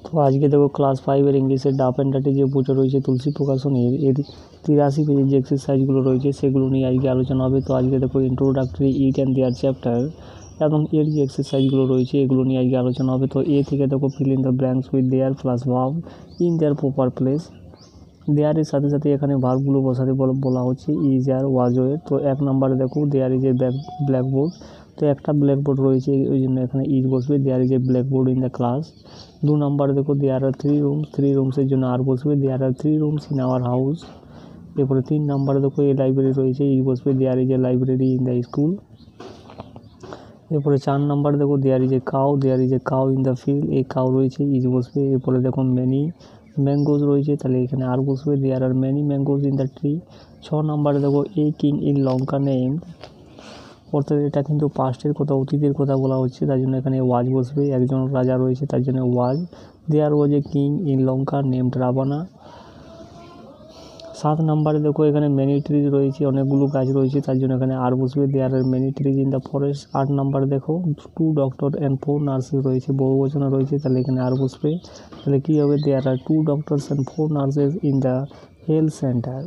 তো আজকে দেখো ক্লাস 5-এর ইংলিশের ডাপ অ্যান্ড ডাটে যে বইটা রয়েছে তুলসী প্রকাশনের এর 83 পেজের যে এক্সারসাইজগুলো রয়েছে সেগুলো নিয়ে আজকে আলোচনা হবে। তো আজকে দেখো introductory it and there chapter এবং এর যে এক্সারসাইজগুলো রয়েছে এগুলো নিয়ে আজকে আলোচনা হবে। তো এ থেকে দেখো fill in the blanks with there plus verb in their proper place. দেয়ারের সাথে সাথে এখানে ভার্বগুলো বসাতে বলা হচ্ছে ইজ আর ওয়াজ ওয়ের। তো 1 নম্বরে দেখো দেয়ার ইজ এ ব্ল্যাকবোর্ড। তো একটা ব্ল্যাকবোর্ড রয়েছে ওই জন্য এখানে ইজ বসবে, there is a blackboard in the class. 2 নম্বরে দেখো দেয়ার আর 3 রুমসের জন্য আর বসবে, there are 3 rooms in our house. এরপরে 3 নম্বরে দেখো এই লাইব্রেরি রয়েছে, ইজ বসবে, there is a library in the school. এরপরে 4 নম্বরে দেখো there is a cow in the field, এই কাউ রয়েছে, ইজ বসবে। এরপরে দেখো মেনি ম্যাঙ্গোজ রয়েছে, তাহলে এখানে আর বসবে, there are many mangoes in the tree. 6 নম্বরে দেখো a king in Lanka name, অর্থাৎ এটা কিন্তু পাস্টের কথা, অতীতের কথা বলা হচ্ছে, তার জন্য এখানে ওয়াজ বসবে। একজন রাজা রয়েছে তার জন্য was. There was a king in Lanka named Ravana. 7 নম্বরে দেখো এখানে মেনি ট্রিজ রয়েছে, অনেকগুলো গাছ রয়েছে, তার জন্য এখানে আর বসবে, there are many trees in the forest. 8 নম্বরে দেখো 2 ডক্টর অ্যান্ড 4 নার্সেস রয়েছে, বহুবচনে রয়েছে, তাহলে এখানে আর বসবে। তাহলে কী হবে, there R 2 doctors and 4 nurses in the health centre.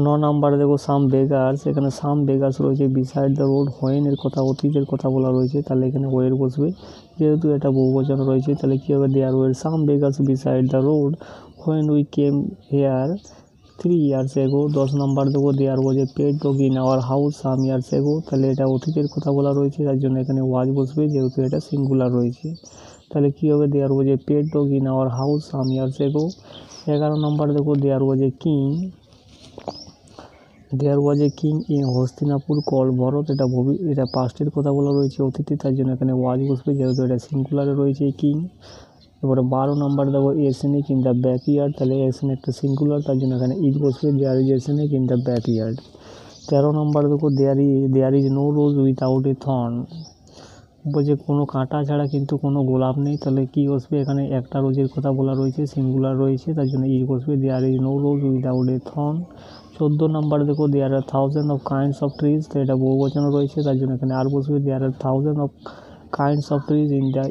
9 নম্বরে দেখো সাম বেগার্স, এখানে সাম বেগার্স রয়েছে বিসাইড দ্য রোড, হোয়েন এর কথা, অতীতের কথা বলা রয়েছে, তাহলে এখানে ওয়ের বসবে। যেহেতু এটা বহুবচন রয়েছে তাহলে কী হবে, there were some beggars beside the road when we came here 3 years ago। 10 নম্বর দেখো there was a pet dog in our house some years ago, তাহলে এটা অতীতের কথা বলা রয়েছে, তার জন্য এখানে ওয়াজ বসবে, যেহেতু এটা সিঙ্গুলার রয়েছে। তাহলে কী হবে, there was a pet dog in our house some years ago. 11 নম্বর দেখো there was a king in Hastinapur call Bharat, এটা পাস্টের কথা বলা রয়েছে, অতীতে, তার জন্য এখানে ওয়াজ বসবে, যেহেতু এটা সিঙ্গুলারে রয়েছে কিং। এবারে 12 নম্বর দেখো এ স্নেক ইন দ্য ব্যাকইয়ার্ড, তাহলে এ স্নেক একটা সিঙ্গুলার, তার জন্য এখানে ইজ বসবে, there is a snake in the backyard. 13 নম্বর দেখো there is no rose without a thorn, বলছে কোনো কাঁটা ছাড়া কিন্তু কোনো গোলাপ নেই, তাহলে কি বসবে, এখানে একটা রোজের কথা বলা রয়েছে, সিঙ্গুলার রয়েছে, তার জন্য ইজ বসবে, there is no rose without a thorn. 14 নম্বর দেখো there are 1000 of kinds of trees, তো এটা বহুবচন রয়েছে, তার জন্য এখানে আর বসবে, there are 1000 of kinds of trees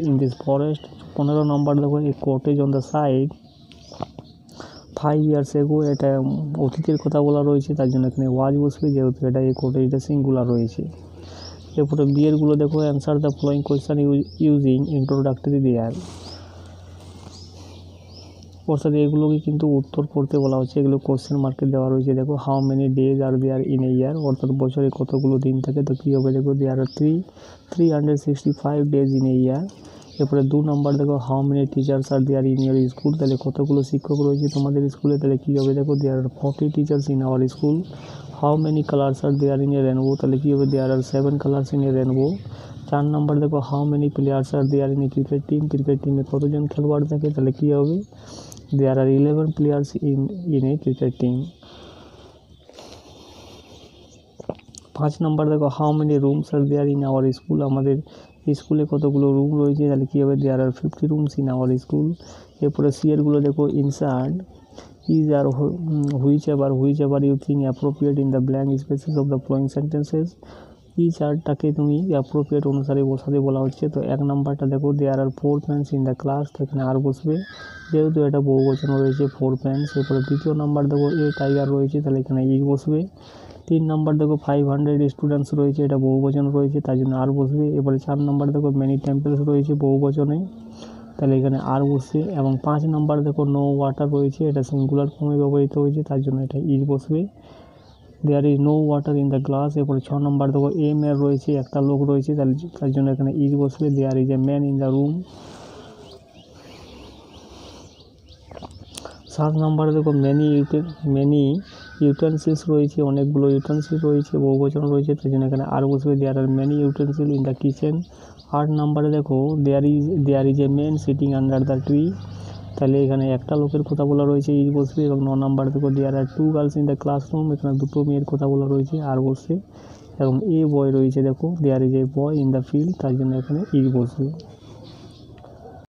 in this forest. 15 নম্বর দেখো a cottage on the side 5 years ago, এটা অতীতের কথা বলা রয়েছে, তার জন্য এখানে ওয়াজ বসবে, যেহেতু এটা এই কটেজটা সিঙ্গুলার রয়েছে। এরপরে বিয়েরগুলো দেখো answer the following question using introductory there, অর্থাৎ এগুলোকে কিন্তু উত্তর করতে বলা হচ্ছে, এগুলো কোশ্চেন মার্কে দেওয়া রয়েছে। দেখো how many days are there in a year, অর্থাৎ বছরে কতগুলো দিন থাকে, তো কী হবে, দেখো there R 365 days in a ইয়ার। এরপরে 2 নম্বর দেখো how many teachers are there in your school, তাহলে কতগুলো শিক্ষক রয়েছে তোমাদের স্কুলে, তাহলে কী হবে, দেখো there are 40 teachers in our school. How many colours are there in a rainbow, তাহলে কী হবে, there are 7 colours in a rainbow. 4 নম্বর দেখো how many players are there in a cricket টিমে কতজন খেলোয়াড় থাকে, তাহলে কী হবে, there are 11 players in a cricket team. 5 নম্বর দেখো how many rooms are there in our school, আমাদের স্কুলে কতগুলো রুম রয়েছে, তাহলে কী হবে, there are 50 rooms in our school. এরপরে সিয়ারগুলো দেখো insert is are whichever you think appropriate in the blank spaces of the following sentences, এই চারটাকে তুমি অ্যাপ্রোপ্রিয়েট অনুসারে বসাতে বলা হচ্ছে। তো 1 নম্বরটা দেখো there R 4 pens in the class, তো এখানে আর বসবে, যেহেতু এটা বহুবচন রয়েছে 4 পেন্স। এরপরে 2য় নম্বর দেখো এ টাইগার রয়েছে, তাহলে এখানে ইজ বসবে। 3 নম্বর দেখো 500 স্টুডেন্টস রয়েছে, এটা বহুবচন রয়েছে, তার জন্য আর বসবে। এরপরে 4 নম্বর দেখো মেনি টেম্পলস রয়েছে বহুবচনে, তাহলে এখানে আর বসবে। এবং 5 নম্বর দেখো নো ওয়াটার রয়েছে, এটা সিঙ্গুলার ফর্মে ব্যবহৃত হয়েছে, তার জন্য এটা ইজ বসবে, there is no water in the glass. এরপরে 6 নম্বর দেখো এ ম্যান রয়েছে, একটা লোক রয়েছে, তার জন্য এখানে ইজ বসবে, there is a man in the room. 7 নম্বরে দেখো মেনি ইউটেন্সিলস রয়েছে, অনেকগুলো ইউটেন্সিল রয়েছে, বহুবচন রয়েছে, তার জন্য এখানে আর বসবে, there are many utensil in the kitchen. 8 নম্বরে দেখো there is a man sitting under the tree, তাহলে এখানে একটা লোকের কথা বলা রয়েছে, ইজ বসবে। এবং 9 নম্বর দেখো there R 2 girls in the classroom, এখানে 2টো মেয়ের কথা বলা রয়েছে, আর বসবে। এবং এ বয় রয়েছে, দেখো there is a boy in the field, তার জন্য এখানে ইজ বসবে।